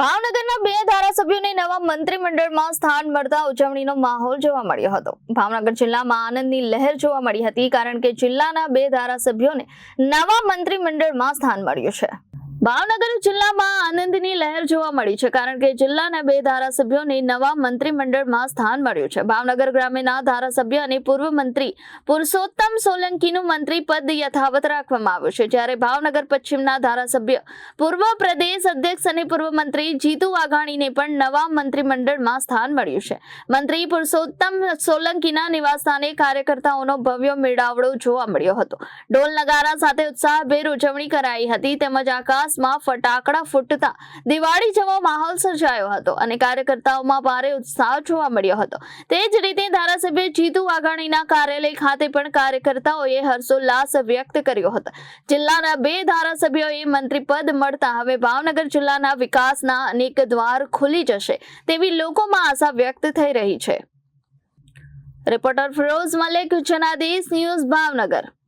ભાવનગરના બે ધારાસભ્યોને નવા મંત્રીમંડળમાં સ્થાન મળતા ઉજવણીનો માહોલ જોવા મળ્યો હતો। ભાવનગર જિલ્લામાં આનંદની લહેર જોવા મળી હતી, કારણ કે જિલ્લાના બે ધારાસભ્યોને નવા મંત્રીમંડળમાં સ્થાન મળ્યું છે। ભાવનગર જિલ્લામાં આનંદની લહેર જોવા મળી છે, કારણ કે જિલ્લાના બે ધારાસભ્યોને નવા મંત્રીમંડળમાં સ્થાન મળ્યું છે। ભાવનગર ગ્રામ્યના ધારાસભ્ય અને પૂર્વ મંત્રી પુરુષોત્તમ સોલંકીનું મંત્રી પદ યથાવત રાખવામાં આવ્યું છે, જ્યારે ભાવનગર પશ્ચિમના ધારાસભ્ય પૂર્વ પ્રદેશ અધ્યક્ષ અને પૂર્વ મંત્રી જીતુ વાઘાણીને પણ નવા મંત્રીમંડળમાં સ્થાન મળ્યું છે। મંત્રી પુરુષોત્તમ સોલંકીના નિવાસસ્થાને કાર્યકર્તાઓનો ભવ્ય મેળાવડો જોવા મળ્યો હતો। ઢોલ નગારા સાથે ઉત્સાહભેર ઉજવણી કરાઈ હતી, તેમજ આકાશ ફટાકડા ફૂટતા દિવાળી જેવો માહોલ સર્જાયો હતો અને કાર્યકર્તાઓમાં ભારે ઉત્સાહ જોવા મળ્યો હતો। તે જ રીતે ધારાસભ્ય જીતુ વાઘાણીના કાર્યાલય ખાતે પણ કાર્યકર્તાઓએ હર્ષોલ્લાસ વ્યક્ત કર્યો હતો। જિલ્લાના બે ધારાસભ્યોએ મંત્રી પદ મળતા હવે ભાવનગર જિલ્લાના વિકાસના અનેક દ્વાર ખુલી જશે તેવી લોકોમાં આશા વ્યક્ત થઈ રહી છે। Reporter Firoz Malik, Janadesh news, Bhavnagar.